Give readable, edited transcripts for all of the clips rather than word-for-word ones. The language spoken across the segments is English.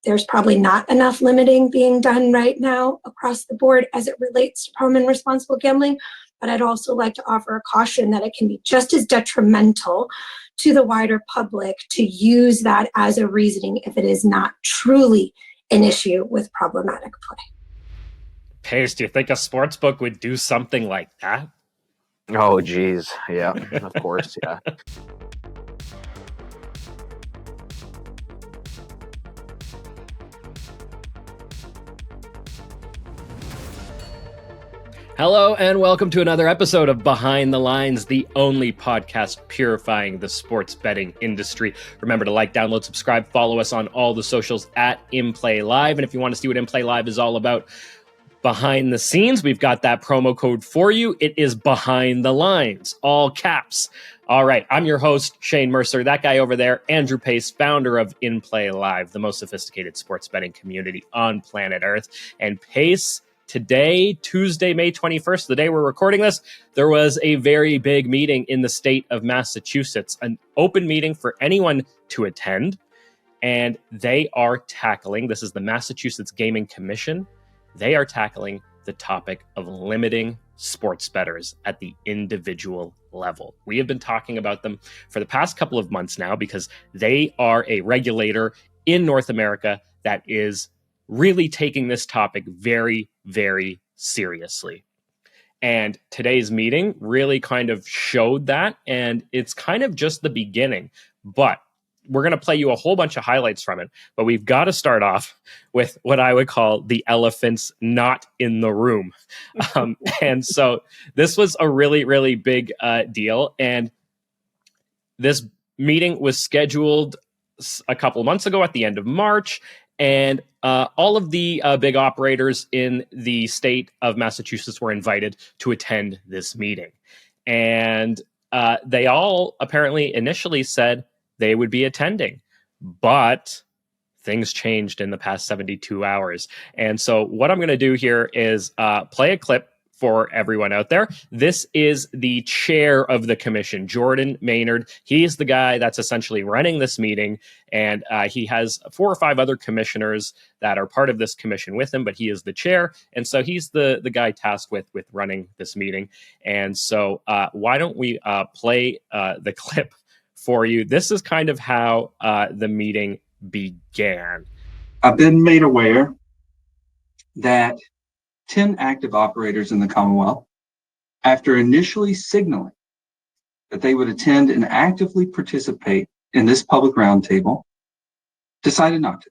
there's probably not enough limiting being done right now across the board as it relates to problem and responsible gambling. But I'd also like to offer a caution that it can be just as detrimental to the wider public to use that as a reasoning if it is not truly an issue with problematic play. Pace, do you think a sportsbook would do something like that? Oh, geez. Yeah, of course. Yeah. Hello and welcome to another episode of Behind the Lines, the only podcast purifying the sports betting industry. Remember to like, download, subscribe, follow us on all the socials at InPlay Live. And if you want to see what InPlay Live is all about behind the scenes, we've got that promo code for you. It is Behind the Lines, all caps. All right, I'm your host, Shane Mercer. That guy over there, Andrew Pace, founder of InPlay Live, the most sophisticated sports betting community on planet Earth. And Pace, today, Tuesday, May 21st, the day we're recording this, there was a very big meeting in the state of Massachusetts, an open meeting for anyone to attend. And they are tackling, this is the Massachusetts Gaming Commission, they are tackling the topic of limiting sports bettors at the individual level. We have been talking about them for the past couple of months now because they are a regulator in North America that is really taking this topic very, very seriously. And today's meeting really kind of showed that, and it's kind of just the beginning. But we're going to play you a whole bunch of highlights from it, but we've got to start off with what I would call the elephants not in the room. And so this was a really, really big deal. And this meeting was scheduled a couple months ago at the end of March. And all of the big operators in the state of Massachusetts were invited to attend this meeting. And they all apparently initially said they would be attending, but things changed in the past 72 hours. And so what I'm going to do here is play a clip for everyone out there. This is the chair of the commission, Jordan Maynard. He's the guy that's essentially running this meeting, and he has 4 or 5 other commissioners that are part of this commission with him, but he is the chair, and so he's the guy tasked with running this meeting. And so why don't we play the clip for you? This is kind of how the meeting began. I've been made aware that 10 active operators in the Commonwealth, after initially signaling that they would attend and actively participate in this public roundtable, decided not to.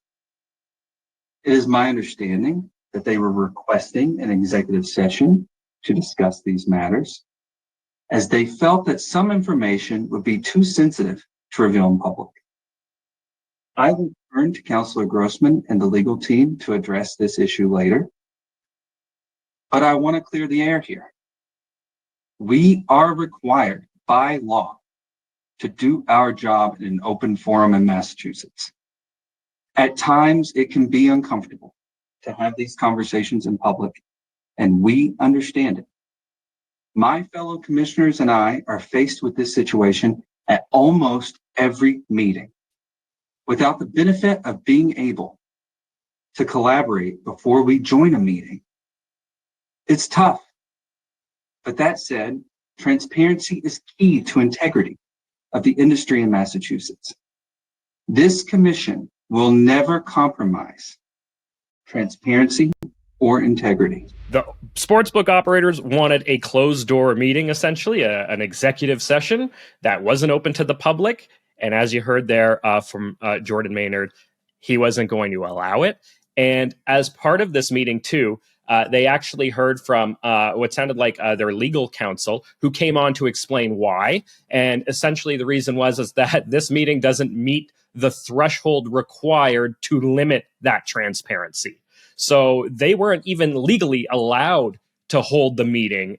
It is my understanding that they were requesting an executive session to discuss these matters, as they felt that some information would be too sensitive to reveal in public. I will turn to Councilor Grossman and the legal team to address this issue later, but I want to clear the air here. We are required by law to do our job in an open forum in Massachusetts. At times, it can be uncomfortable to have these conversations in public, and we understand it. My fellow commissioners and I are faced with this situation at almost every meeting. Without the benefit of being able to collaborate before we join a meeting, it's tough. But that said, transparency is key to integrity of the industry in Massachusetts. This commission will never compromise transparency or integrity. The sportsbook operators wanted a closed-door meeting, essentially, an executive session that wasn't open to the public. And as you heard there from Jordan Maynard, he wasn't going to allow it. And as part of this meeting, too, they actually heard from what sounded like their legal counsel, who came on to explain why. And essentially the reason is that this meeting doesn't meet the threshold required to limit that transparency. So they weren't even legally allowed to hold the meeting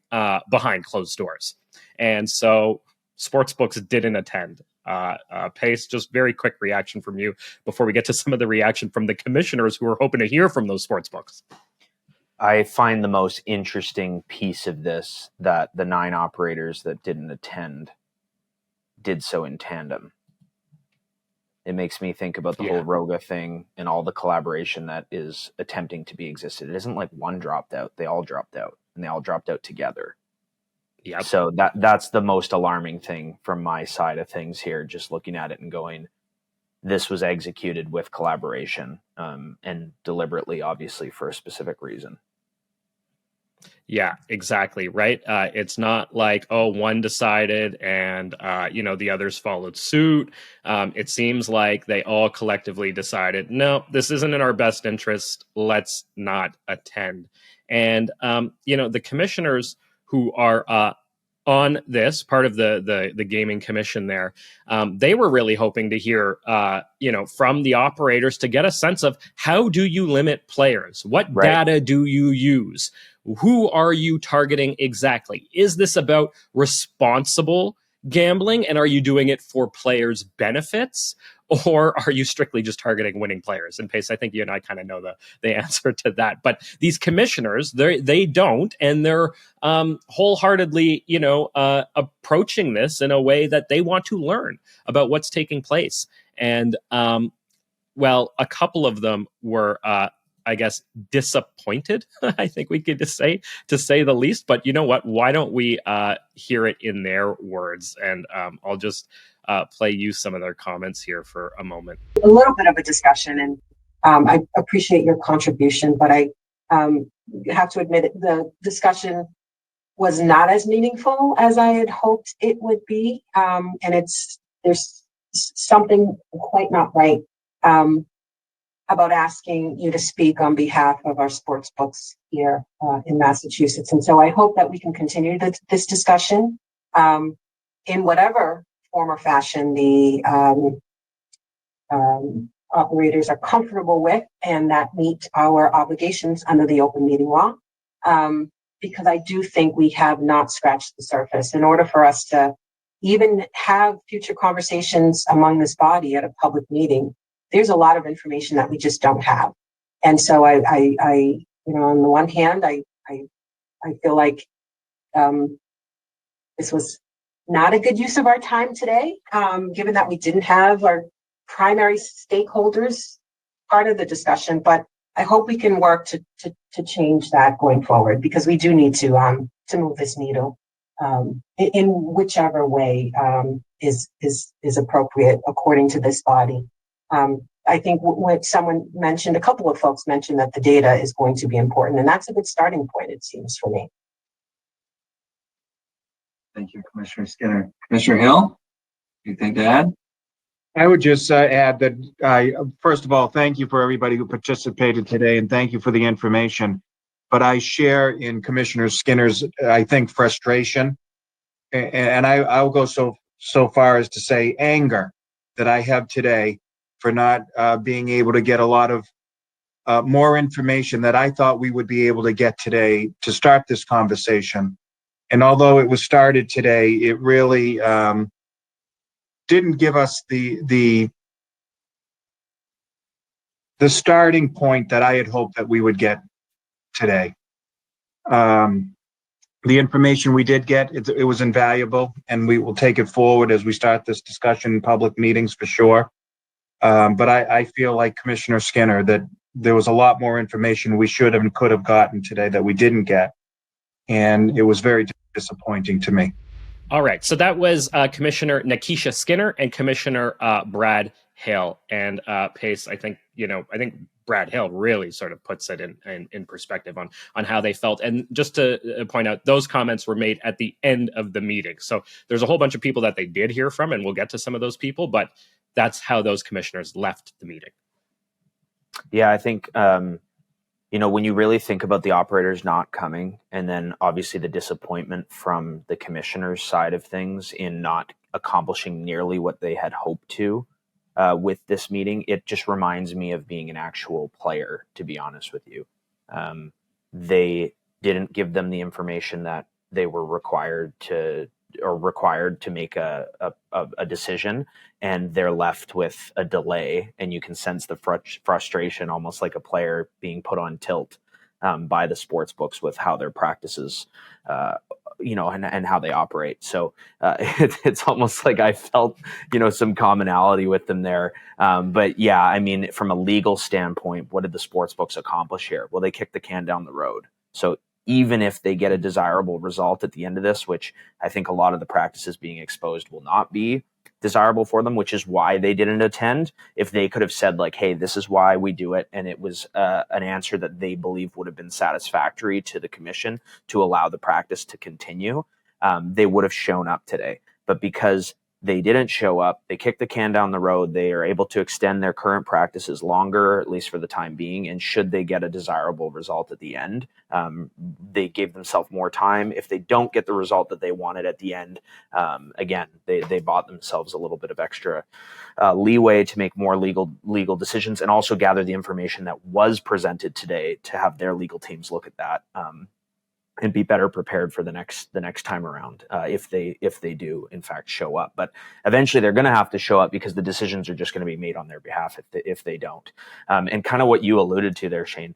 behind closed doors. And so Sportsbooks didn't attend. Pace, just very quick reaction from you before we get to some of the reaction from the commissioners who are hoping to hear from those sportsbooks. I find the most interesting piece of this that the 9 operators that didn't attend did so in tandem. It makes me think about the whole Roga thing and all the collaboration that is attempting to be existed. It isn't like one dropped out; they all dropped out, and they all dropped out together. Yep. So that's the most alarming thing from my side of things here. Just looking at it and going, this was executed with collaboration, and deliberately, obviously, for a specific reason. Yeah, exactly. Right. It's not like, oh, one decided and, the others followed suit. It seems like they all collectively decided, no, this isn't in our best interest. Let's not attend. And, the commissioners who are on this part of the gaming commission there, they were really hoping to hear, from the operators to get a sense of how do you limit players? What data do you use? Who are you targeting exactly? Is this about responsible gambling, and are you doing it for players' benefits, or are you strictly just targeting winning players? And Pace, I think you and I kind of know the answer to that. But these commissioners, they don't, and they're wholeheartedly, approaching this in a way that they want to learn about what's taking place. And a couple of them were, I guess, disappointed. I think we could just say, to say the least. But you know what? Why don't we hear it in their words? And I'll just play you some of their comments here for a moment. A little bit of a discussion, and I appreciate your contribution, but I have to admit the discussion was not as meaningful as I had hoped it would be, and there's something quite not right about asking you to speak on behalf of our sportsbooks here in Massachusetts. And so I hope that we can continue this discussion in whatever form or fashion the operators are comfortable with, and that meet our obligations under the open meeting law. Because I do think we have not scratched the surface. In order for us to even have future conversations among this body at a public meeting, there's a lot of information that we just don't have. And so I on the one hand, I feel like this was not a good use of our time today, given that we didn't have our primary stakeholders part of the discussion. But I hope we can work to change that going forward, because we do need to move this needle in whichever way is appropriate according to this body. I think what someone mentioned, a couple of folks mentioned that the data is going to be important, and that's a good starting point, it seems, for me. Thank you, Commissioner Skinner. Commissioner Hill, anything to add? I would just add that first of all, thank you for everybody who participated today, and thank you for the information. But I share in Commissioner Skinner's, I think, frustration, and I'll go so far as to say anger that I have today for not being able to get a lot of more information that I thought we would be able to get today to start this conversation. And although it was started today, it really didn't give us the starting point that I had hoped that we would get today. The information we did get, it was invaluable, and we will take it forward as we start this discussion in public meetings for sure. But I feel like Commissioner Skinner that there was a lot more information we should have and could have gotten today that we didn't get. And it was very disappointing to me. All right. So that was Commissioner Nikisha Skinner and Commissioner Brad Hale. And Pace, I think Brad Hale really sort of puts it in perspective on how they felt. And just to point out, those comments were made at the end of the meeting. So there's a whole bunch of people that they did hear from, and we'll get to some of those people, but that's how those commissioners left the meeting. Yeah, I think, when you really think about the operators not coming, and then obviously the disappointment from the commissioners' side of things in not accomplishing nearly what they had hoped to with this meeting, it just reminds me of being an actual player, to be honest with you. They didn't give them the information that they were required to make a decision, and they're left with a delay, and you can sense the frustration, almost like a player being put on tilt by the sports books with how their practices and how they operate. So it's almost like I felt, some commonality with them there. But yeah, I mean, from a legal standpoint, what did the sports books accomplish here? Well, they kicked the can down the road. So even if they get a desirable result at the end of this, which I think a lot of the practices being exposed will not be desirable for them, which is why they didn't attend. If they could have said like, hey, this is why we do it, and it was an answer that they believe would have been satisfactory to the commission to allow the practice to continue, they would have shown up today. But because they didn't show up, they kicked the can down the road, they are able to extend their current practices longer, at least for the time being. And should they get a desirable result at the end, they gave themselves more time. If they don't get the result that they wanted at the end, again, they bought themselves a little bit of extra leeway to make more legal decisions, and also gather the information that was presented today to have their legal teams look at that. And be better prepared for the next time around, if they do in fact show up. But eventually they're going to have to show up, because the decisions are just going to be made on their behalf if they don't. And kind of what you alluded to there, Shane,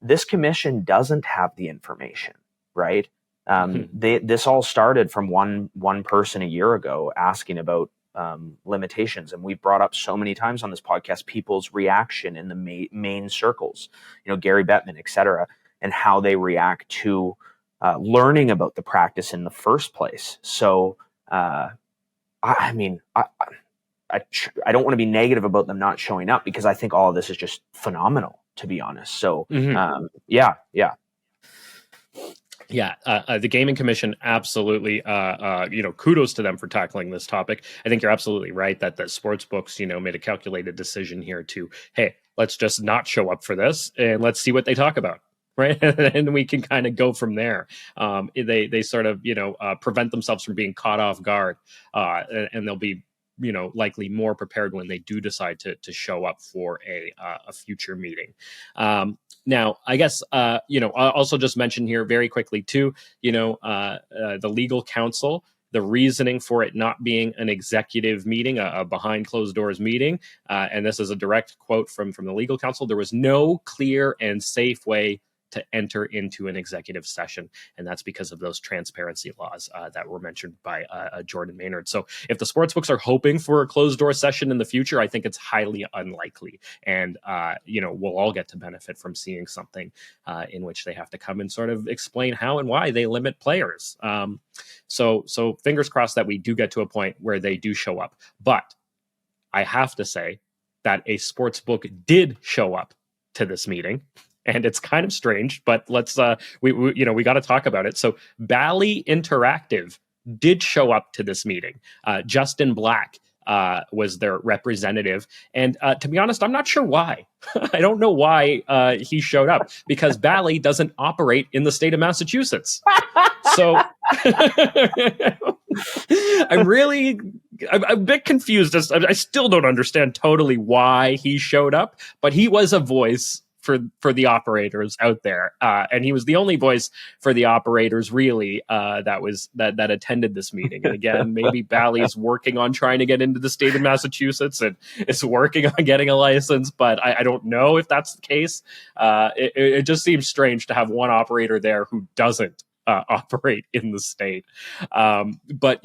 this commission doesn't have the information, right? This all started from one person a year ago asking about limitations, and we've brought up so many times on this podcast people's reaction in the main circles, Gary Bettman, et cetera, and how they react to learning about the practice in the first place. So, I don't want to be negative about them not showing up, because I think all of this is just phenomenal, to be honest. So, yeah. Yeah, the Gaming Commission, absolutely, kudos to them for tackling this topic. I think you're absolutely right that the Sportsbooks, made a calculated decision here to, hey, let's just not show up for this and let's see what they talk about. Right. And we can kind of go from there. They sort of, prevent themselves from being caught off guard, and they'll be, likely more prepared when they do decide to show up for a future meeting. Now, I guess, I'll also just mention here very quickly, too, the legal counsel, the reasoning for it not being an executive meeting, a behind closed doors meeting. And this is a direct quote from the legal counsel. There was no clear and safe way to enter into an executive session. And that's because of those transparency laws that were mentioned by Jordan Maynard. So if the sportsbooks are hoping for a closed door session in the future, I think it's highly unlikely. And, we'll all get to benefit from seeing something in which they have to come and sort of explain how and why they limit players. So fingers crossed that we do get to a point where they do show up. But I have to say that a sportsbook did show up to this meeting. And it's kind of strange, but let's we got to talk about it. So Bally Interactive did show up to this meeting. Justin Black was their representative, and to be honest, I'm not sure why. I don't know why he showed up, because Bally doesn't operate in the state of Massachusetts. So I'm a bit confused. I still don't understand totally why he showed up, but he was a voice for the operators out there, and he was the only voice for the operators really that attended this meeting. And again, maybe Bally's working on trying to get into the state of Massachusetts and is working on getting a license, but I don't know if that's the case. It just seems strange to have one operator there who doesn't operate in the state. But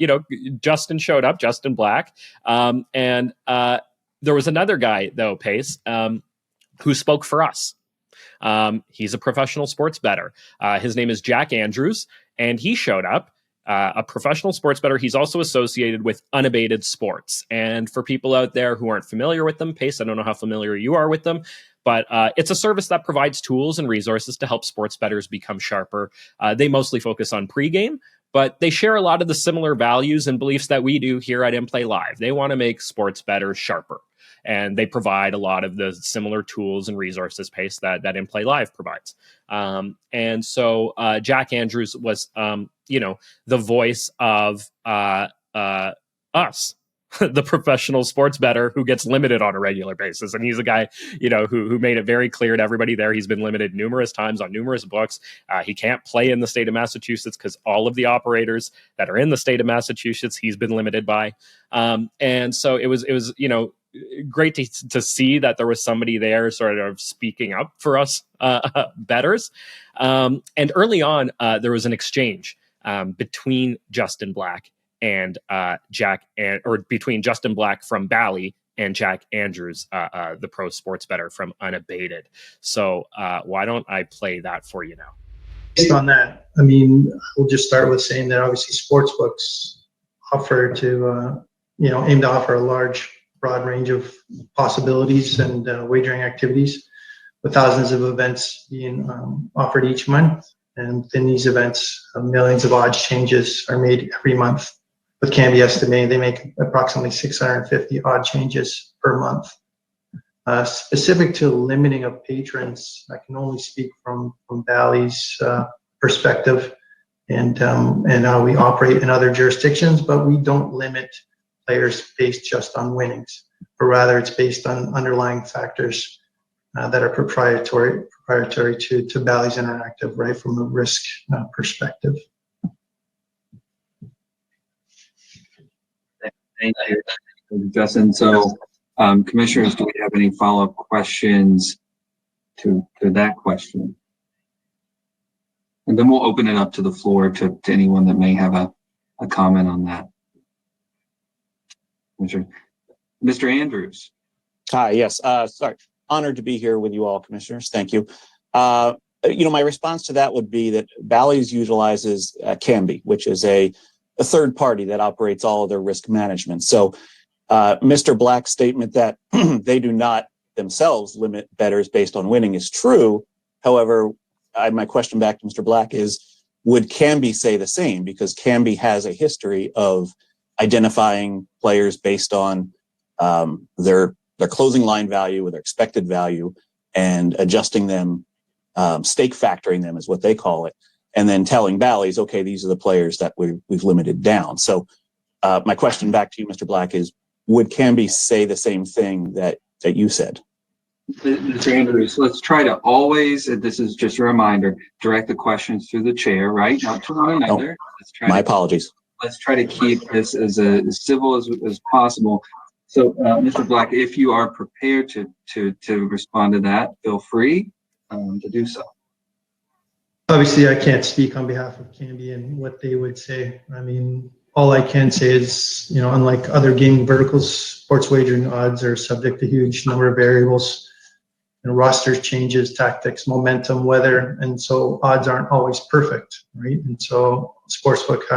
Justin showed up, Justin Black, and there was another guy though, Pace, who spoke for us. He's a professional sports bettor. His name is Jack Andrews, and he showed up. A professional sports bettor. He's also associated with Unabated Sports. And for people out there who aren't familiar with them, Pace, I don't know how familiar you are with them, but it's a service that provides tools and resources to help sports bettors become sharper. They mostly focus on pregame, but they share a lot of the similar values and beliefs that we do here at InPlay Live. They want to make sports bettors sharper. And they provide a lot of the similar tools and resources, Pace, that InPlay Live provides. And so Jack Andrews was, the voice of us, the professional sports bettor who gets limited on a regular basis. And he's a guy, who made it very clear to everybody there. He's been limited numerous times on numerous books. He can't play in the state of Massachusetts because all of the operators that are in the state of Massachusetts, he's been limited by. And so it was, great to see that there was somebody there sort of speaking up for us bettors. And early on, there was an exchange between Justin Black and between Justin Black from Bally and Jack Andrews, the pro sports bettor from Unabated. So why don't I play that for you now? Based on that, I mean, we'll just start with saying that obviously sportsbooks offer to, aim to offer a large, broad range of possibilities and wagering activities, with thousands of events being offered each month. And within these events, millions of odds changes are made every month. With Canby estimating they make approximately 650 odd changes per month. Specific to limiting of patrons, I can only speak from Bally's perspective and how we operate in other jurisdictions, but we don't limit players based just on winnings, but rather it's based on underlying factors that are proprietary to Bally's Interactive, right, from a risk perspective. Thank you, Justin. So, commissioners, do we have any follow-up questions to that question? And then we'll open it up to the floor to anyone that may have a comment on that. Mr. Andrews. Hi, yes. Sorry. Honored to be here with you all, commissioners. Thank you. My response to that would be that Bally's utilizes Canby, which is a third party that operates all of their risk management. So Mr. Black's statement that they do not themselves limit bettors based on winning is true. However, my question back to Mr. Black is, would Canby say the same? Because Canby has a history of identifying players based on their closing line value or their expected value and adjusting them, stake factoring them is what they call it, and then telling Bally's, okay, these are the players that we've limited down. So my question back to you, Mr. Black, is would Canby say the same thing that you said? Mr. Andrews, let's try to always, and this is just a reminder, direct the questions through the chair, right? Not to one another. Apologies. Let's try to keep this as civil as possible. So, Mr. Black, if you are prepared to respond to that, feel free to do so. Obviously, I can't speak on behalf of Canby and what they would say. I mean, all I can say is, unlike other gaming verticals, sports wagering odds are subject to a huge number of variables, roster changes, tactics, momentum, weather, and so odds aren't always perfect, right? And so sportsbooks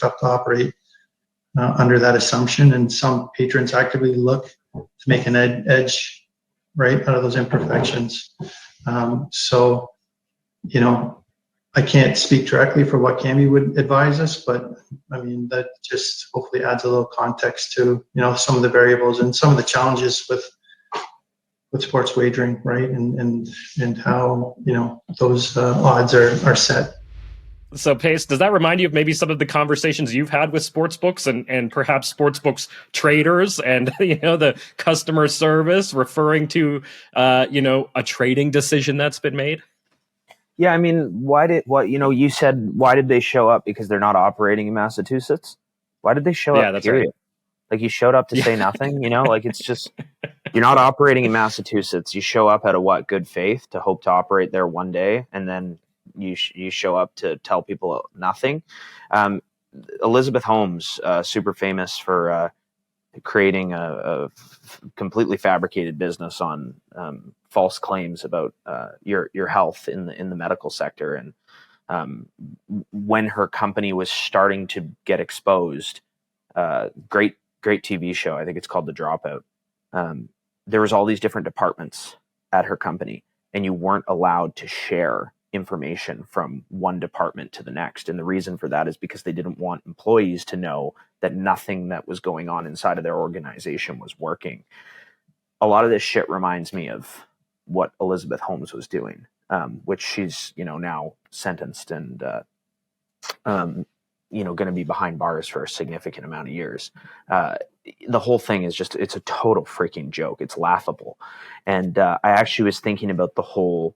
have to operate under that assumption, and some patrons actively look to make an edge, right, out of those imperfections. I can't speak directly for what Canby would advise us, but I mean, that just hopefully adds a little context to, some of the variables and some of the challenges with sports wagering, right? And how, those odds are set. So, Pace, does that remind you of maybe some of the conversations you've had with sportsbooks and perhaps sportsbooks traders and, the customer service referring to, a trading decision that's been made? Yeah, I mean, you said, why did they show up? Because they're not operating in Massachusetts? Why did they show up, that's period? right. Like, you showed up to say nothing, like, it's just, you're not operating in Massachusetts. You show up out of good faith to hope to operate there one day, and then you show up to tell people nothing. Elizabeth Holmes, super famous for creating a completely fabricated business on false claims about your health in the medical sector. And when her company was starting to get exposed, great TV show, I think it's called The Dropout. There was all these different departments at her company, and you weren't allowed to share information from one department to the next. And the reason for that is because they didn't want employees to know that nothing that was going on inside of their organization was working. A lot of this shit reminds me of what Elizabeth Holmes was doing, which she's, now sentenced and, going to be behind bars for a significant amount of years. The whole thing is it's a total freaking joke. It's laughable. And I actually was thinking about the whole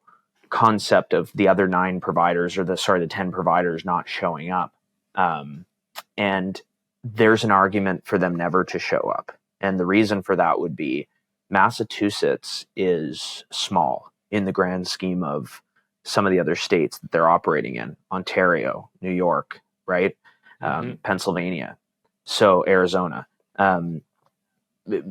concept of the other 9 providers, or the 10 providers not showing up. And there's an argument for them never to show up. And the reason for that would be Massachusetts is small in the grand scheme of some of the other states that they're operating in: Ontario, New York, right? Pennsylvania, so Arizona.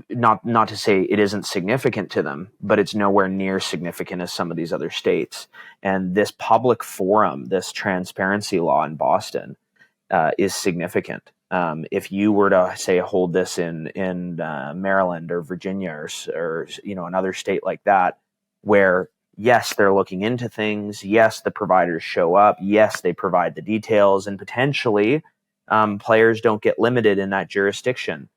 Not to say it isn't significant to them, but it's nowhere near significant as some of these other states. And this public forum, this transparency law in Boston, is significant. If you were to say hold this in Maryland or Virginia or another state like that, where yes, they're looking into things, yes, the providers show up, yes, they provide the details, and potentially players don't get limited in that jurisdiction.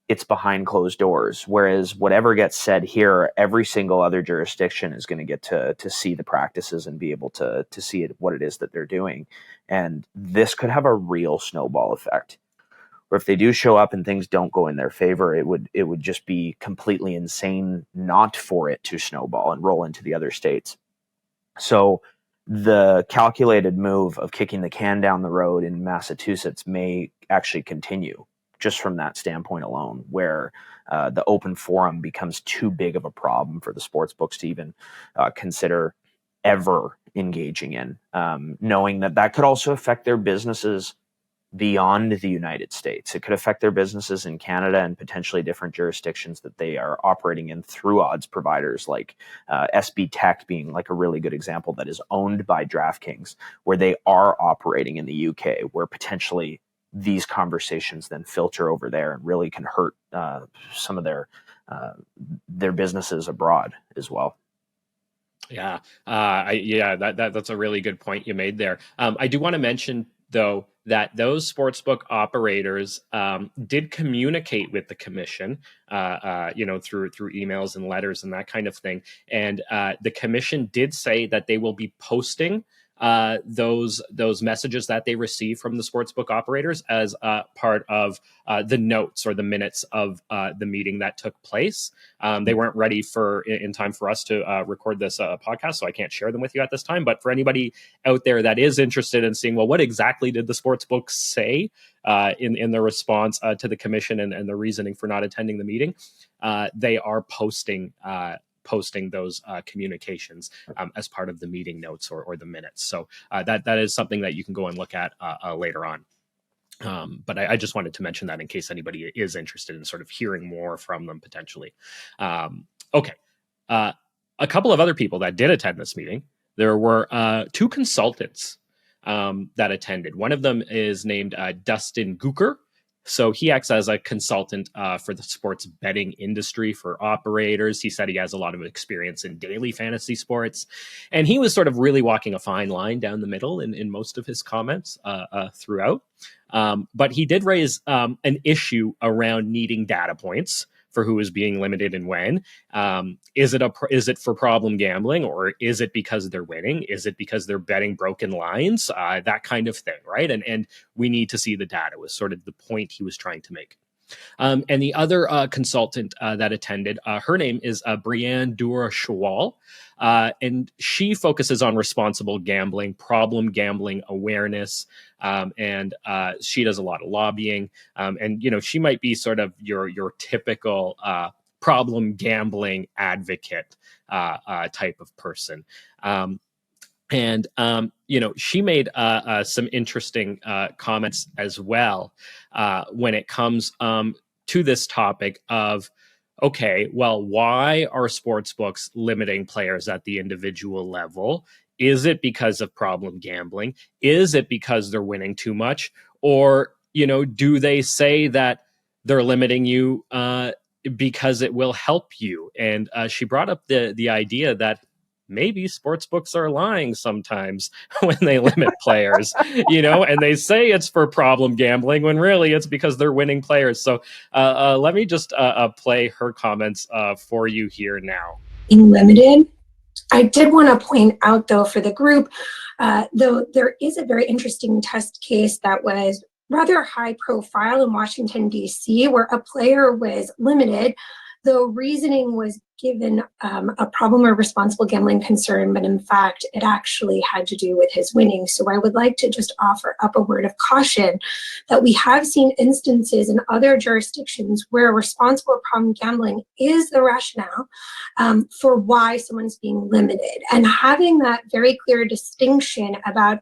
It's behind closed doors. Whereas whatever gets said here, every single other jurisdiction is going to get to see the practices and be able to see what it is that they're doing. And this could have a real snowball effect. Or if they do show up and things don't go in their favor, it would just be completely insane not for it to snowball and roll into the other states. So the calculated move of kicking the can down the road in Massachusetts may actually continue, just from that standpoint alone, where the open forum becomes too big of a problem for the sports books to even consider ever engaging in, knowing that could also affect their businesses beyond the United States. It could affect their businesses in Canada and potentially different jurisdictions that they are operating in through odds providers, like SB Tech being like a really good example that is owned by DraftKings, where they are operating in the UK, where potentially these conversations then filter over there and really can hurt some of their businesses abroad as well. Yeah, that's a really good point you made there. I do want to mention, though, that those sportsbook operators did communicate with the commission, through emails and letters and that kind of thing. And the commission did say that they will be posting those messages that they receive from the sportsbook operators as part of the notes or the minutes of the meeting that took place. They weren't ready in time for us to record this podcast, so I can't share them with you at this time. But for anybody out there that is interested in seeing, well, what exactly did the sportsbook say in the response to the commission and the reasoning for not attending the meeting, they are posting those communications as part of the meeting notes or the minutes. So that is something that you can go and look at later on. But I just wanted to mention that in case anybody is interested in sort of hearing more from them potentially. Okay. A couple of other people that did attend this meeting. There were two consultants that attended. One of them is named Dustin Gooker. So he acts as a consultant for the sports betting industry for operators. He said he has a lot of experience in daily fantasy sports. And he was sort of really walking a fine line down the middle in most of his comments throughout. But he did raise an issue around needing data points for who is being limited and when. Is it for problem gambling, or is it because they're winning? Is it because they're betting broken lines? That kind of thing, right? And we need to see the data was sort of the point he was trying to make. And the other consultant that attended, her name is Brianne Dura-Shawal, and she focuses on responsible gambling, problem gambling awareness, and she does a lot of lobbying. And she might be sort of your typical problem gambling advocate type of person. And she made some interesting comments as well when it comes to this topic of, okay, well, why are sports books limiting players at the individual level? Is it because of problem gambling? Is it because they're winning too much? Or, do they say that they're limiting you because it will help you? And she brought up the idea that maybe sports books are lying sometimes when they limit players, and they say it's for problem gambling when really it's because they're winning players. So let me just play her comments for you here now. Being limited. I did want to point out, though, for the group, though there is a very interesting test case that was rather high profile in Washington, D.C., where a player was limited, though reasoning was given a problem or responsible gambling concern, but in fact, it actually had to do with his winning. So I would like to just offer up a word of caution that we have seen instances in other jurisdictions where responsible problem gambling is the rationale for why someone's being limited. And having that very clear distinction about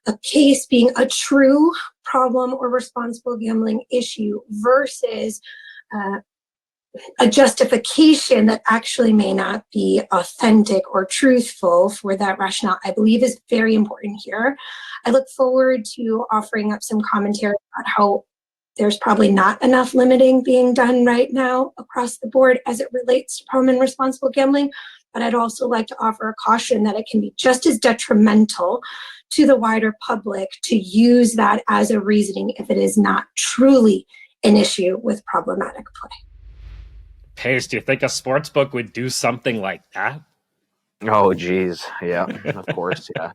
a case being a true problem or responsible gambling issue versus a justification that actually may not be authentic or truthful for that rationale, I believe is very important here. I look forward to offering up some commentary about how there's probably not enough limiting being done right now across the board as it relates to problem and responsible gambling. But I'd also like to offer a caution that it can be just as detrimental to the wider public to use that as a reasoning if it is not truly an issue with problematic play. Pace, do you think a sportsbook would do something like that? Oh, geez. Yeah, of course. Yeah.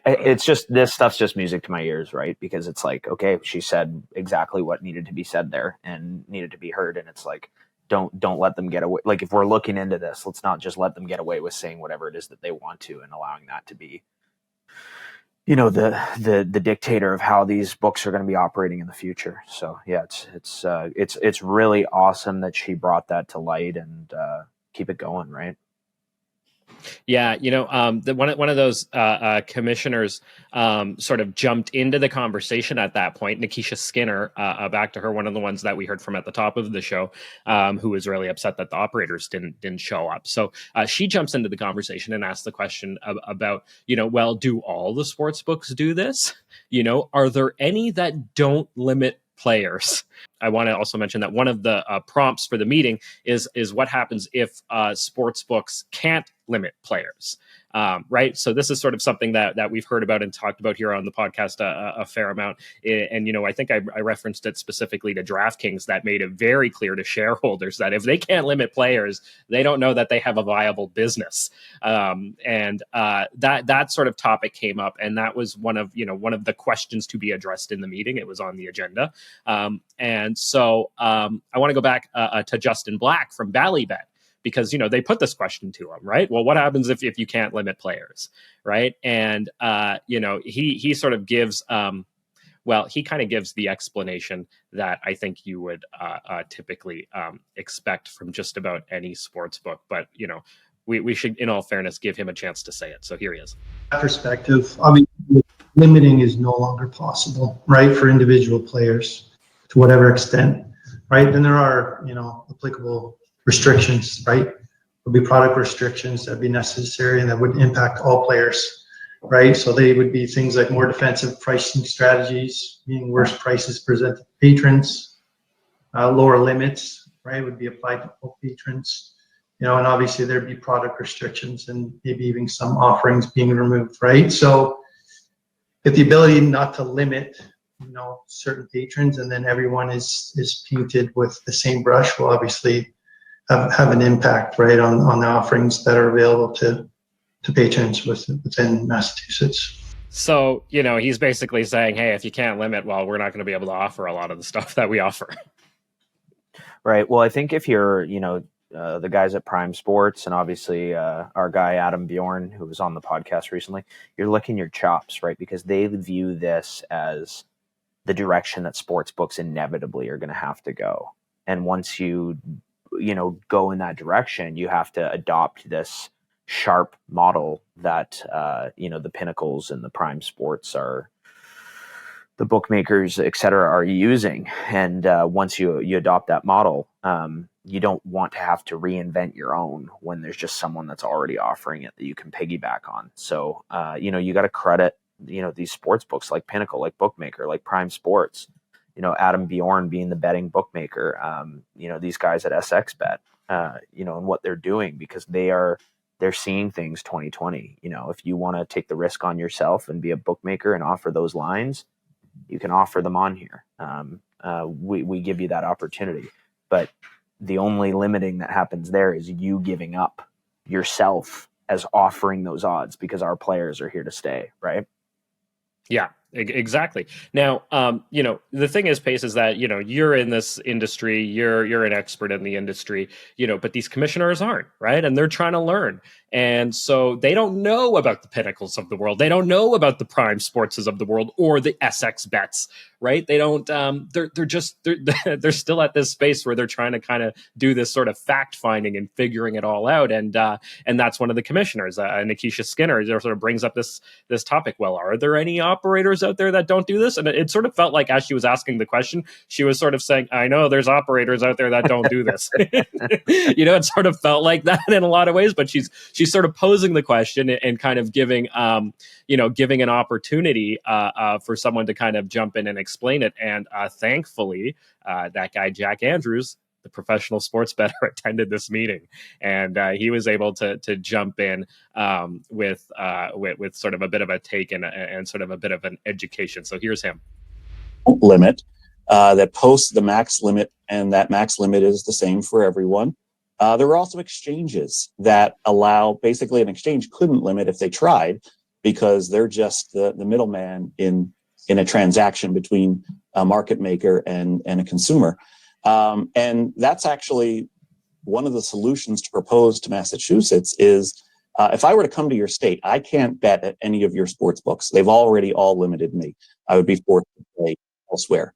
It's just, this stuff's just music to my ears, right? Because it's like, okay, she said exactly what needed to be said there and needed to be heard. And it's like, don't let them get away. Like, if we're looking into this, let's not just let them get away with saying whatever it is that they want to and allowing that to be, you know, the dictator of how these books are going to be operating in the future. So yeah, it's really awesome that she brought that to light and keep it going, right? Yeah, you know, one of those commissioners sort of jumped into the conversation at that point. Nikisha Skinner, back to her, one of the ones that we heard from at the top of the show, who was really upset that the operators didn't show up. So she jumps into the conversation and asks the question about, you know, well, do all the sports books do this? You know, are there any that don't limit players? I want to also mention that one of the prompts for the meeting is what happens if sports books can't limit players, right? So this is sort of something that we've heard about and talked about here on the podcast a fair amount. And, you know, I think I referenced it specifically to DraftKings that made it very clear to shareholders that if they can't limit players, they don't know that they have a viable business. And that sort of topic came up, and that was one of the questions to be addressed in the meeting. It was on the agenda. And so I want to go back to Justin Black from Ballybet, because, you know, they put this question to him, right? Well, what happens if you can't limit players, right? And, you know, he sort of gives, he kind of gives the explanation that I think you would typically expect from just about any sports book. But, you know, we should, in all fairness, give him a chance to say it. So here he is. Perspective, I mean, limiting is no longer possible, right, for individual players to whatever extent, right? And there are, you know, applicable restrictions, right? There'll be product restrictions that'd be necessary and that would impact all players, right? So they would be things like more defensive pricing strategies, meaning worse prices presented to patrons, lower limits, right, would be applied to all patrons, you know, and obviously there'd be product restrictions and maybe even some offerings being removed, right? So if the ability not to limit, you know, certain patrons and then everyone is painted with the same brush will obviously have an impact, right, on the offerings that are available to patrons within Massachusetts. So, you know, he's basically saying, hey, if you can't limit, well, we're not going to be able to offer a lot of the stuff that we offer. Right. Well, I think if you're, you know, the guys at Prime Sports and obviously our guy Adam Bjorn, who was on the podcast recently, you're licking your chops, right? Because they view this as the direction that sports books inevitably are going to have to go. And once you go in that direction, you have to adopt this sharp model that, the Pinnacles and the Prime Sports are, the bookmakers, et cetera, are using. And once you adopt that model, you don't want to have to reinvent your own when there's just someone that's already offering it that you can piggyback on. So, you got to credit, these sports books like Pinnacle, like Bookmaker, like Prime Sports, Adam Bjorn being the betting bookmaker, these guys at SXBet, and what they're doing, because they're seeing things 2020. If you want to take the risk on yourself and be a bookmaker and offer those lines, you can offer them on here. We give you that opportunity, but the only limiting that happens there is you giving up yourself as offering those odds, because our players are here to stay, right? Yeah. Exactly. Now, the thing is, Pace, is that, you're in this industry, you're an expert in the industry, but these commissioners aren't, right? And they're trying to learn. And so they don't know about the Pinnacles of the world. They don't know about the Prime Sportses of the world or the SX bets, right? They don't, they're still at this space where they're trying to kind of do this sort of fact finding and figuring it all out. And that's one of the commissioners, Nikisha Skinner, sort of brings up this topic. Well, are there any operators out there that don't do this? And it sort of felt like, as she was asking the question, she was sort of saying, I know there's operators out there that don't do this. It sort of felt like that in a lot of ways, but she's sort of posing the question and kind of giving an opportunity for someone to kind of jump in and explain it. And thankfully, that guy, Jack Andrews, the professional sports bettor, attended this meeting, and he was able to jump in with sort of a bit of a take and sort of a bit of an education. So here's him. Limit that posts the max limit, and that max limit is the same for everyone. There were also exchanges that allow, basically an exchange couldn't limit if they tried, because they're just the middleman in a transaction between a market maker and a consumer. And that's actually one of the solutions to propose to Massachusetts is, if I were to come to your state, I can't bet at any of your sports books. They've already all limited me. I would be forced to play elsewhere.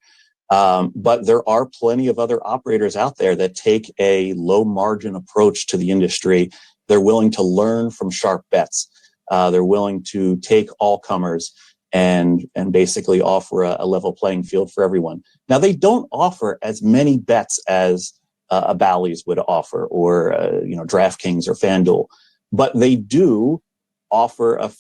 But there are plenty of other operators out there that take a low margin approach to the industry. They're willing to learn from sharp bets. They're willing to take all comers and basically offer a level playing field for everyone. Now, they don't offer as many bets as a Bally's would offer, or DraftKings or FanDuel, but they do offer a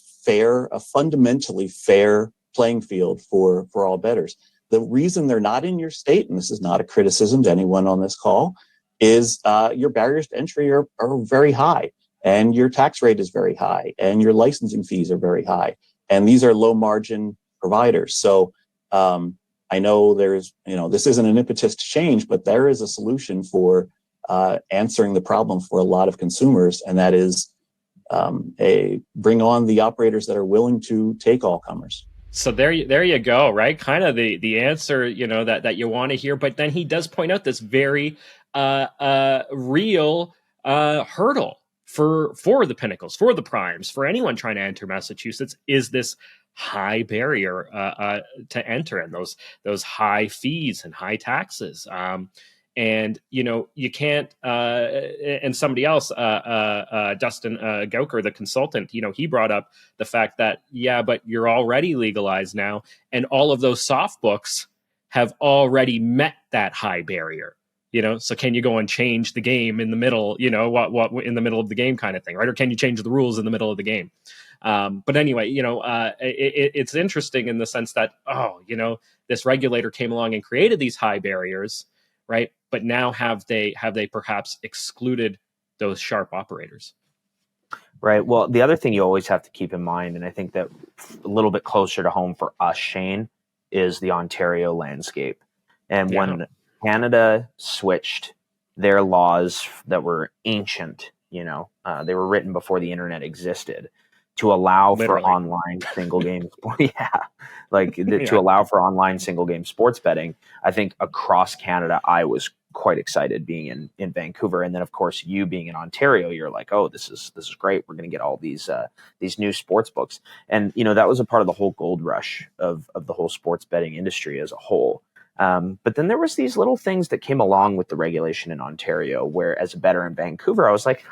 fundamentally fair playing field for all bettors. The reason they're not in your state, and this is not a criticism to anyone on this call, is your barriers to entry are very high, and your tax rate is very high, and your licensing fees are very high. And these are low margin providers. So I know there's, this isn't an impetus to change, but there is a solution for answering the problem for a lot of consumers. And that is bring on the operators that are willing to take all comers. So there you go, right? Kind of the answer, that you want to hear. But then he does point out this very real hurdle for the Pinnacles, for the Primes, for anyone trying to enter Massachusetts, is this high barrier to enter, and those high fees and high taxes. And you can't. And somebody else, Dustin Gauker, the consultant, he brought up the fact that but you're already legalized now, and all of those soft books have already met that high barrier. So can you go and change the game in the middle? What in the middle of the game kind of thing, right? Or can you change the rules in the middle of the game? But anyway, it's interesting in the sense that this regulator came along and created these high barriers, right? But now have they perhaps excluded those sharp operators? Right. Well, the other thing you always have to keep in mind, and I think that a little bit closer to home for us, Shane, is the Ontario landscape. And when Canada switched their laws that were ancient, they were written before the internet existed, to allow for online single game to allow for online single game sports betting. I think across Canada, I was quite excited being in Vancouver, and then of course you being in Ontario, you're like, oh, this is great. We're going to get all these new sports books, and that was a part of the whole gold rush of the whole sports betting industry as a whole. But then there was these little things that came along with the regulation in Ontario, where as a bettor in Vancouver, I was like,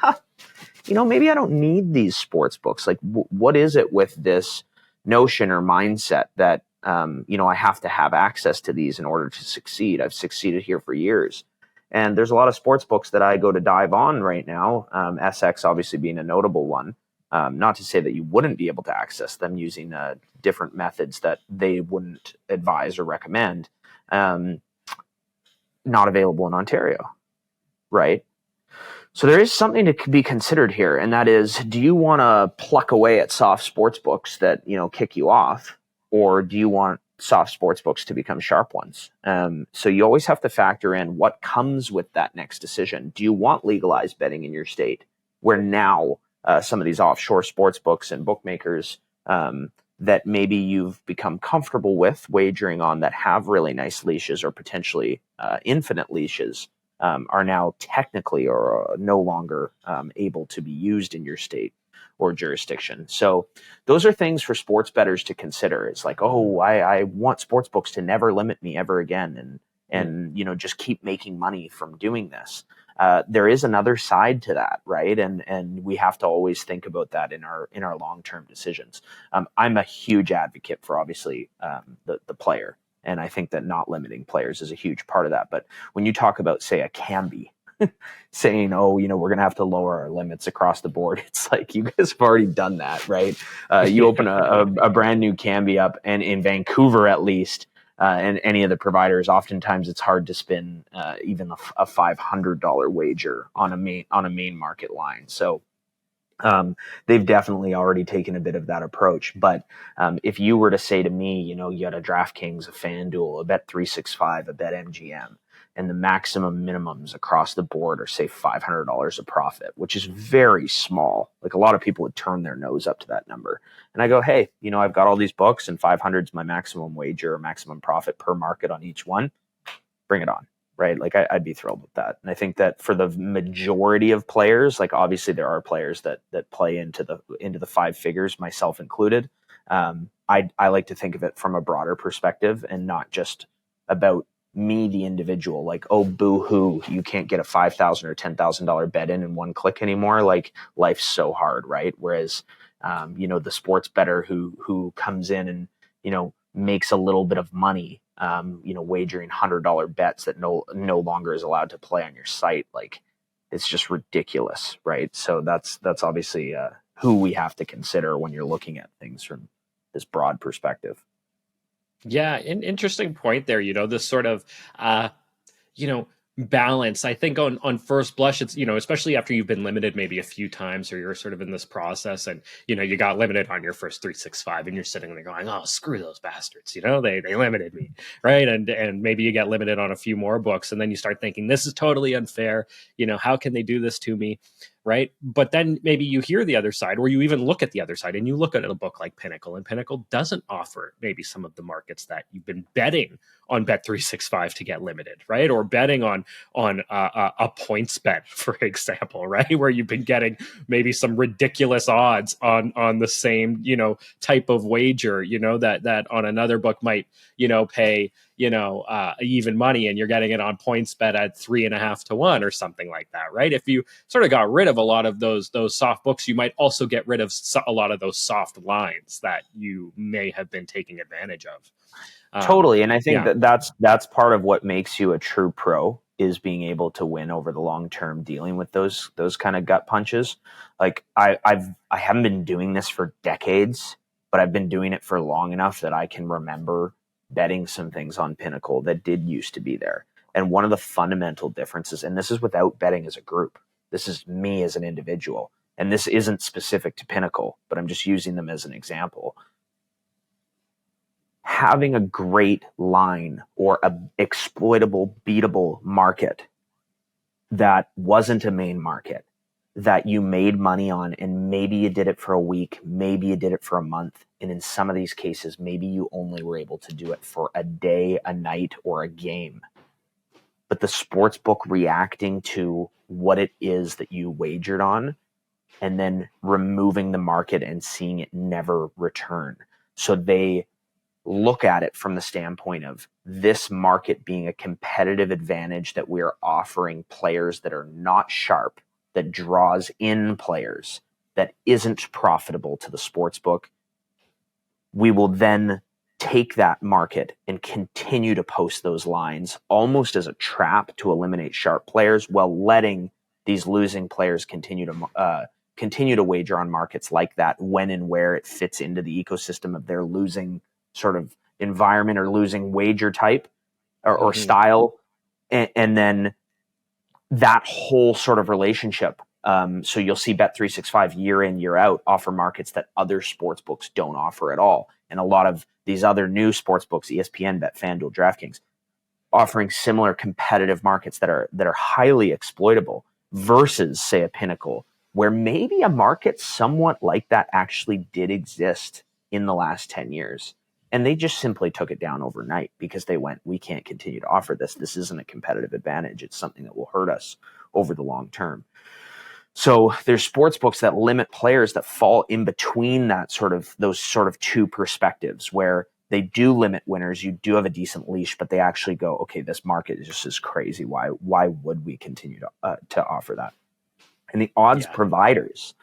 maybe I don't need these sports books. Like, what is it with this notion or mindset that, I have to have access to these in order to succeed? I've succeeded here for years. And there's a lot of sports books that I go to dive on right now, SX obviously being a notable one. Not to say that you wouldn't be able to access them using different methods that they wouldn't advise or recommend. Not available in Ontario, right? So there is something to be considered here, and that is, do you want to pluck away at soft sports books that kick you off, or do you want soft sports books to become sharp ones? So you always have to factor in what comes with that next decision. Do you want legalized betting in your state, where now some of these offshore sports books and bookmakers that maybe you've become comfortable with wagering on that have really nice leashes or potentially infinite leashes are now technically or no longer able to be used in your state or jurisdiction. So those are things for sports bettors to consider. It's like, oh, I want sports books to never limit me ever again, and you know, just keep making money from doing this. There is another side to that, right? And we have to always think about that in our long-term decisions. I'm a huge advocate for obviously the player, and I think that not limiting players is a huge part of that. But when you talk about, say, a Canby, saying, oh, you know, we're going to have to lower our limits across the board, it's like, you guys have already done that, right? You open a brand new Canby up, and in Vancouver at least, and any of the providers, oftentimes it's hard to spin even a $500 wager on a main market line. So they've definitely already taken a bit of that approach. But if you were to say to me, you know, you had a DraftKings, a FanDuel, a Bet365, a BetMGM, and the maximum minimums across the board are, say, $500 a profit, which is very small. Like, a lot of people would turn their nose up to that number. And I go, hey, you know, I've got all these books, and 500 is my maximum wager or maximum profit per market on each one. Bring it on, right? Like, I'd be thrilled with that. And I think that for the majority of players, like, obviously there are players that play into the five figures, myself included. I like to think of it from a broader perspective and not just about me, the individual, like, oh, boo-hoo, you can't get a $5,000 or $10,000 bet in one click anymore. Like, life's so hard, right? Whereas, you know, the sports bettor who comes in and, you know, makes a little bit of money, you know, wagering $100 bets that no longer is allowed to play on your site. Like, it's just ridiculous, right? So that's obviously who we have to consider when you're looking at things from this broad perspective. Yeah, an interesting point there. You know, this sort of, you know, balance. I think on first blush, it's, you know, especially after you've been limited maybe a few times, or you're sort of in this process, and, you know, you got limited on your first 365, and you're sitting there going, oh, screw those bastards. You know, they limited me, right? And maybe you get limited on a few more books, and then you start thinking, this is totally unfair. You know, how can they do this to me? Right. But then maybe you hear the other side, or you even look at the other side, and you look at a book like Pinnacle, and Pinnacle doesn't offer maybe some of the markets that you've been betting on Bet365 to get limited, right? Or betting on a points bet, for example, right? Where you've been getting maybe some ridiculous odds on the same, you know, type of wager, you know, that on another book might, you know, pay, you know, even money, and you're getting it on points bet at 3.5 to 1 or something like that, right? If you sort of got rid of a lot of those soft books, you might also get rid of a lot of those soft lines that you may have been taking advantage of. Totally. And I think that's part of what makes you a true pro, is being able to win over the long term, dealing with those kind of gut punches. Like, I haven't been doing this for decades, but I've been doing it for long enough that I can remember betting some things on Pinnacle that did used to be there. And one of the fundamental differences, and this is without betting as a group, this is me as an individual, and this isn't specific to Pinnacle, but I'm just using them as an example. Having a great line or a exploitable, beatable market that wasn't a main market that you made money on, and maybe you did it for a week, maybe you did it for a month, and in some of these cases, maybe you only were able to do it for a day, a night, or a game. But the sports book reacting to what it is that you wagered on, and then removing the market and seeing it never return. So they look at it from the standpoint of this market being a competitive advantage that we're offering players that are not sharp, that draws in players, that isn't profitable to the sports book. We will then take that market and continue to post those lines almost as a trap to eliminate sharp players, while letting these losing players continue to wager on markets like that when and where it fits into the ecosystem of their losing sort of environment or losing wager type or style. And then that whole sort of relationship. So you'll see Bet365 year in, year out offer markets that other sports books don't offer at all. And a lot of these other new sports books, ESPN, Bet, FanDuel, DraftKings, offering similar competitive markets that are highly exploitable, versus, say, a Pinnacle, where maybe a market somewhat like that actually did exist in the last 10 years. And they just simply took it down overnight because they went, we can't continue to offer this. This isn't a competitive advantage. It's something that will hurt us over the long term. So there's sports books that limit players that fall in between those sort of two perspectives, where they do limit winners. You do have a decent leash, but they actually go, okay, this market is just as crazy. Why would we continue to offer that? And the odds providers.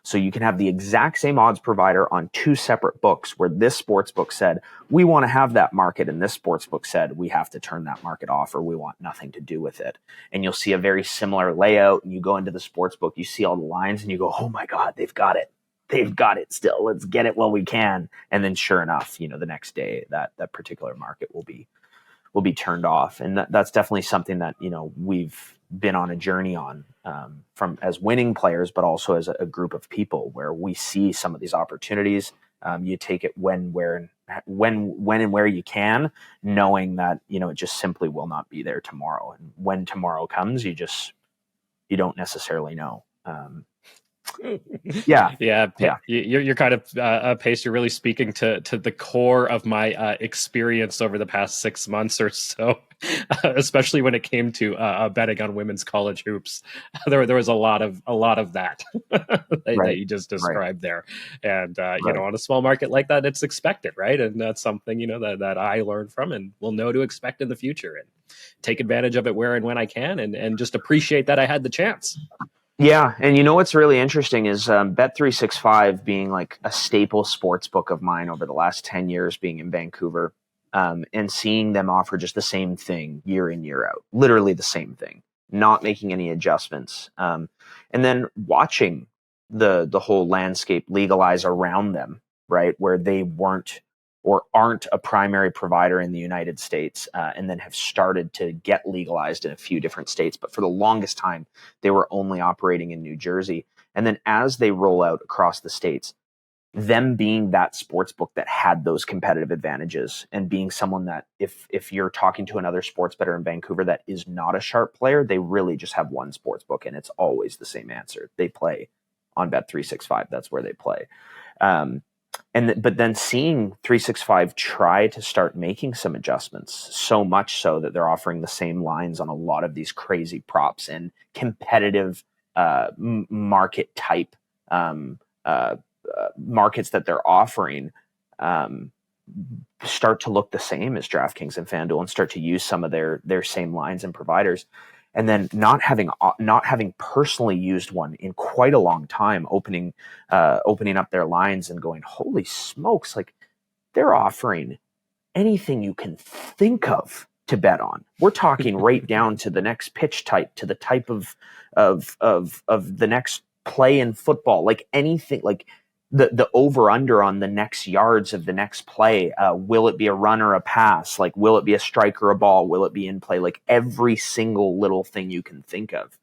So you can have the exact same odds provider on two separate books, where this sports book said, we want to have that market, and this sports book said, we have to turn that market off, or we want nothing to do with it. And you'll see a very similar layout, and you go into the sports book, you see all the lines, and you go, oh my God, they've got it. They've got it still. Let's get it while we can. And then sure enough, the next day that particular market will be turned off. And that's definitely something that, we've been on a journey on, from as winning players, but also as a group of people, where we see some of these opportunities. You take it when and where you can, knowing that, it just simply will not be there tomorrow. And when tomorrow comes, you don't necessarily know. Yeah. You're kind of Pace. You're really speaking to the core of my experience over the past 6 months or so, especially when it came to betting on women's college hoops. There was a lot of that that you just described there, and on a small market like that, it's expected, right? And that's something that I learned from, and will know to expect in the future, and take advantage of it where and when I can, and just appreciate that I had the chance. Yeah, and what's really interesting is Bet365 being like a staple sports book of mine over the last 10 years, being in Vancouver, and seeing them offer just the same thing year in, year out, literally the same thing, not making any adjustments, and then watching the whole landscape legalize around them, right, where they weren't or aren't a primary provider in the United States, and then have started to get legalized in a few different states. But for the longest time, they were only operating in New Jersey. And then as they roll out across the states, them being that sports book that had those competitive advantages, and being someone that if you're talking to another sports bettor in Vancouver that is not a sharp player, they really just have one sports book, and it's always the same answer. They play on Bet365. That's where they play. But then seeing 365 try to start making some adjustments, so much so that they're offering the same lines on a lot of these crazy props and competitive market type markets that they're offering, start to look the same as DraftKings and FanDuel, and start to use some of their same lines and providers. And then not having personally used one in quite a long time, opening up their lines and going, holy smokes, like they're offering anything you can think of to bet on. We're talking right down to the next pitch type, to the type of the next play in football, like anything, like the over under on the next yards of the next play. Will it be a run or a pass? Like, will it be a strike or a ball? Will it be in play? Like every single little thing you can think of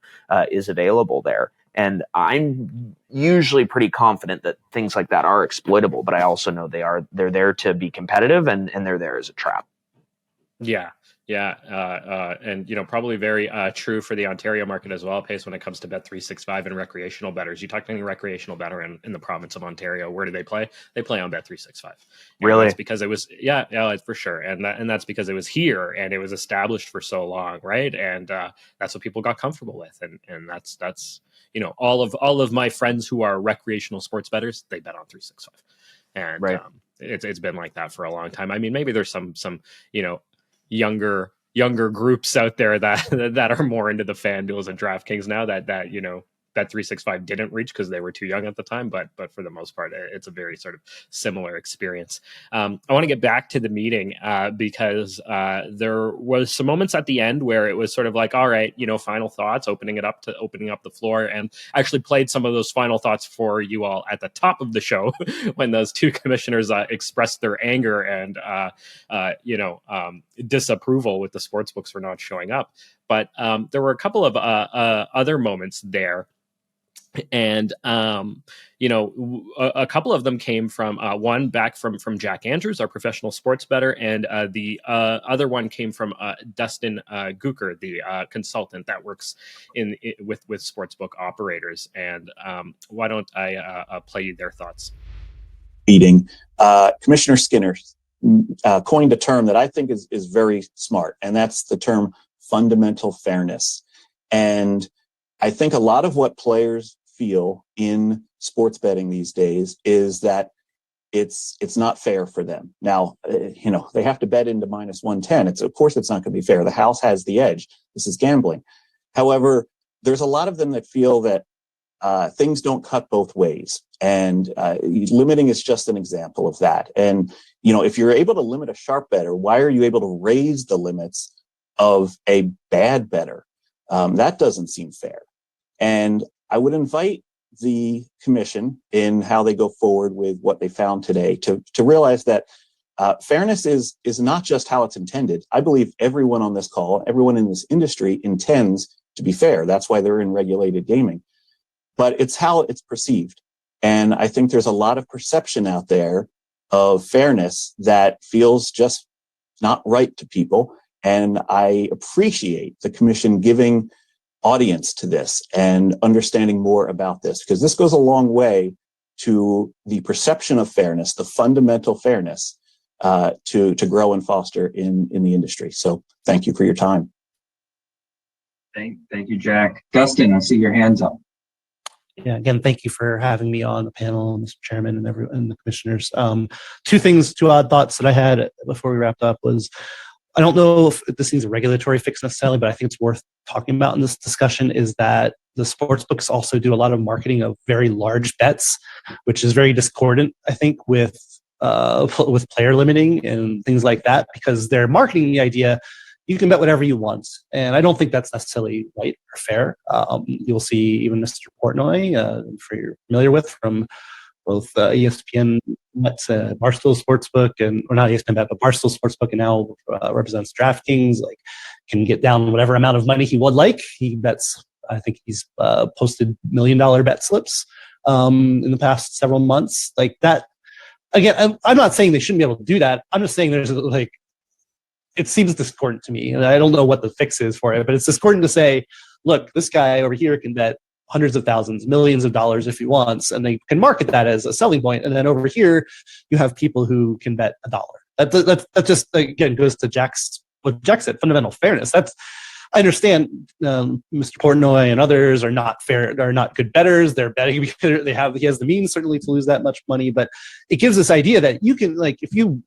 is available there. And I'm usually pretty confident that things like that are exploitable, but I also know they're there to be competitive, and they're there as a trap. And probably very true for the Ontario market as well, Pace, when it comes to Bet365 and recreational bettors. You talk to any recreational bettor in the province of Ontario, where do they play? They play on Bet365. Really? That's because it was for sure, and that's because it was here and it was established for so long, right? And that's what people got comfortable with, and that's all of my friends who are recreational sports bettors, they bet on 365, and right. It's been like that for a long time. I mean, maybe there's some younger groups out there that are more into the FanDuels and DraftKings now that Bet365 didn't reach because they were too young at the time, but for the most part, it's a very sort of similar experience. I want to get back to the meeting because there was some moments at the end where it was sort of like, all right, final thoughts, opening up the floor, and actually played some of those final thoughts for you all at the top of the show when those two commissioners expressed their anger and disapproval with the sportsbooks for not showing up. But there were a couple of other moments there. And, a couple of them came from one back from Jack Andrews, our professional sports bettor, and the other one came from Dustin Gooker, the consultant that works with sportsbook operators. And why don't I play you their thoughts? meeting, Commissioner Skinner coined a term that I think is very smart, and that's the term fundamental fairness. And I think a lot of what players feel in sports betting these days is that it's not fair for them. Now, they have to bet into -110. Of course it's not going to be fair. The house has the edge. This is gambling. However, there's a lot of them that feel that things don't cut both ways. And limiting is just an example of that. And, if you're able to limit a sharp bettor, why are you able to raise the limits of a bad bettor? That doesn't seem fair. And I would invite the commission in how they go forward with what they found today to realize that fairness is not just how it's intended. I believe everyone on this call, everyone in this industry intends to be fair. That's why they're in regulated gaming. But it's how it's perceived. And I think there's a lot of perception out there of fairness that feels just not right to people. And I appreciate the commission giving audience to this and understanding more about this, because this goes a long way to the perception of fairness, the fundamental fairness to grow and foster in the industry. So thank you for your time. Thank you, Jack. Dustin, I see your hands up. Yeah, again, thank you for having me on the panel, Mr. Chairman, and the commissioners. Two odd thoughts that I had before we wrapped up was, I don't know if this needs a regulatory fix necessarily, but I think it's worth talking about in this discussion, is that the sportsbooks also do a lot of marketing of very large bets, which is very discordant, I think, with player limiting and things like that, because they're marketing the idea you can bet whatever you want. And I don't think that's necessarily right or fair. You'll see even Mr. Portnoy, for you're familiar with, from both ESPN, Barstool Sportsbook, or not ESPN Bet, but Barstool Sportsbook, and now represents DraftKings, can get down whatever amount of money he would like. He bets, I think he's posted $1 million bet slips in the past several months. Like that, again, I'm not saying they shouldn't be able to do that. I'm just saying there's it seems discordant to me, and I don't know what the fix is for it, but it's discordant to say, look, this guy over here can bet hundreds of thousands, millions of dollars if he wants, and they can market that as a selling point. And then over here, you have people who can bet $1. That just, again, goes to what Jack said, fundamental fairness. I understand Mr. Portnoy and others are not fair, are not good bettors. They're betting because he has the means certainly to lose that much money, but it gives this idea that you can, if you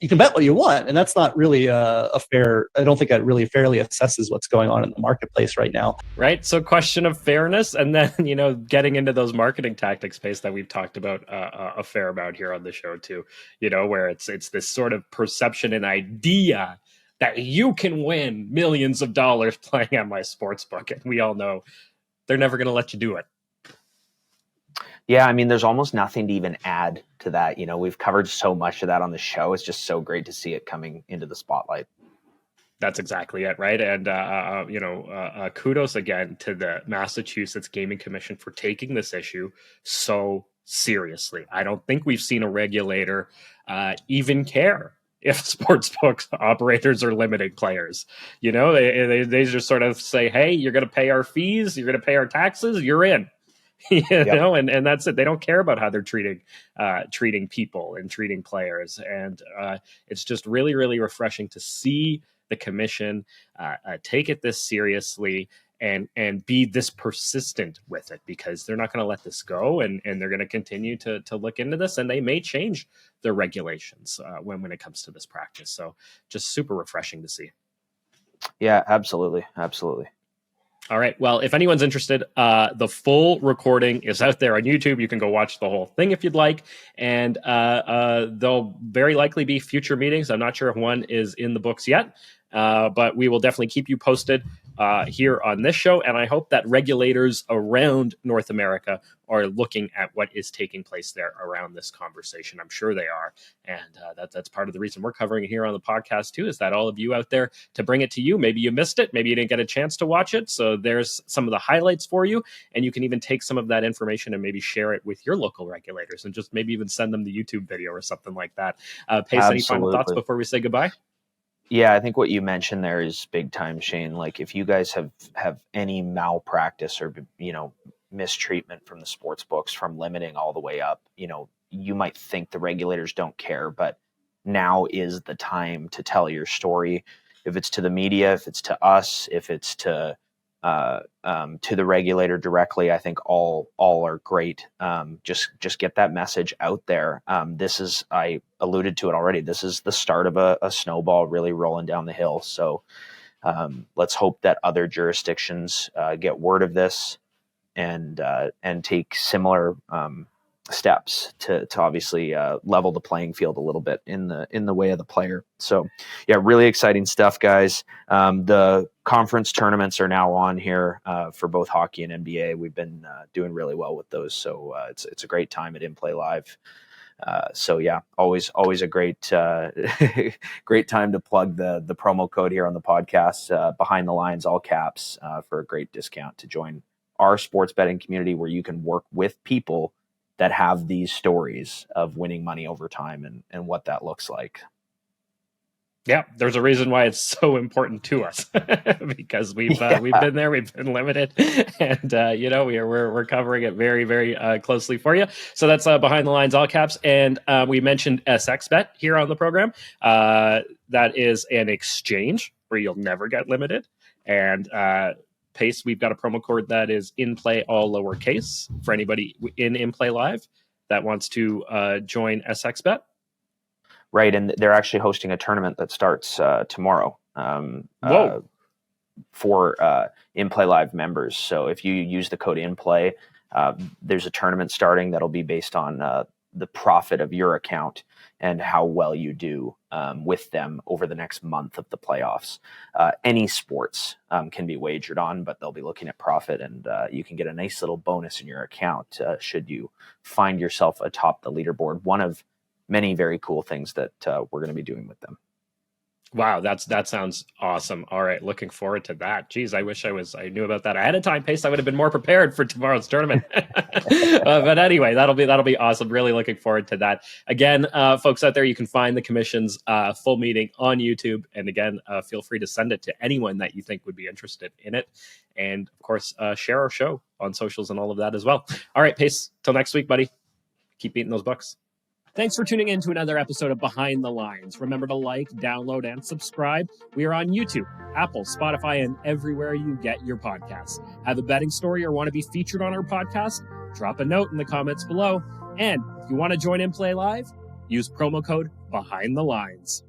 can bet what you want, and that's not really a fair. I don't think that really fairly assesses what's going on in the marketplace right now. Right. So, question of fairness, and then getting into those marketing tactics space that we've talked about a fair amount here on the show too. Where it's this sort of perception and idea that you can win millions of dollars playing on my sportsbook, and we all know they're never going to let you do it. Yeah, I mean, there's almost nothing to even add to that. We've covered so much of that on the show. It's just so great to see it coming into the spotlight. That's exactly it, right? And, kudos again to the Massachusetts Gaming Commission for taking this issue so seriously. I don't think we've seen a regulator even care if sportsbook operators are limiting players. They just sort of say, hey, you're going to pay our fees, you're going to pay our taxes, you're in. And that's it. They don't care about how they're treating people and treating players. And it's just really, really refreshing to see the commission take it this seriously and be this persistent with it, because they're not going to let this go, and they're going to continue to look into this, and they may change their regulations when it comes to this practice. So just super refreshing to see. Yeah, absolutely. Absolutely. All right. Well, if anyone's interested, the full recording is out there on YouTube. You can go watch the whole thing if you'd like. And there'll very likely be future meetings. I'm not sure if one is in the books yet, but we will definitely keep you posted here on this show. And I hope that regulators around North America are looking at what is taking place there around this conversation. I'm sure they are. And that's part of the reason we're covering it here on the podcast too, is that all of you out there, to bring it to you. Maybe you missed it. Maybe you didn't get a chance to watch it. So there's some of the highlights for you. And you can even take some of that information and maybe share it with your local regulators, and just maybe even send them the YouTube video or something like that. Pace, any final thoughts before we say goodbye? Yeah, I think what you mentioned there is big time, Shane. If you guys have any malpractice or, mistreatment from the sports books, from limiting all the way up, you might think the regulators don't care, but now is the time to tell your story. If it's to the media, if it's to us, if it's to the regulator directly, I think all are great. Just get that message out there. This is, I alluded to it already, this is the start of a snowball really rolling down the hill. So let's hope that other jurisdictions get word of this and take similar steps to obviously level the playing field a little bit in the way of the player. So yeah, really exciting stuff, guys. The conference tournaments are now on here for both hockey and NBA. We've been doing really well with those, so it's a great time at In Play Live. So yeah, always a great great time to plug the promo code here on the podcast, Behind the Lines, all caps, for a great discount to join our sports betting community, where you can work with people that have these stories of winning money over time and what that looks like. Yeah, there's a reason why it's so important to us because we've been there, we've been limited, and we're covering it very, very closely for you. So that's Behind the Lines, all caps, and we mentioned SXBet here on the program. That is an exchange where you'll never get limited, and Pace, we've got a promo code that is In Play, all lowercase, for anybody in Play Live that wants to join SXBet. Right, and they're actually hosting a tournament that starts tomorrow for In Play Live members. So if you use the code In Play, there's a tournament starting that'll be based on the profit of your account and how well you do with them over the next month of the playoffs. Any sports can be wagered on, but they'll be looking at profit, and you can get a nice little bonus in your account should you find yourself atop the leaderboard. One of many very cool things that we're going to be doing with them. Wow, that sounds awesome. All right, looking forward to that. Geez, I wish I knew about that ahead of time, Pace. I would have been more prepared for tomorrow's tournament. But anyway, that'll be awesome. Really looking forward to that. Again, folks out there, you can find the commission's full meeting on YouTube. And again, feel free to send it to anyone that you think would be interested in it. And of course, share our show on socials and all of that as well. All right, Pace, till next week, buddy. Keep beating those Bucks. Thanks for tuning in to another episode of Behind the Lines. Remember to like, download, and subscribe. We are on YouTube, Apple, Spotify, and everywhere you get your podcasts. Have a betting story or want to be featured on our podcast? Drop a note in the comments below. And if you want to join In Play Live, use promo code Behind the Lines.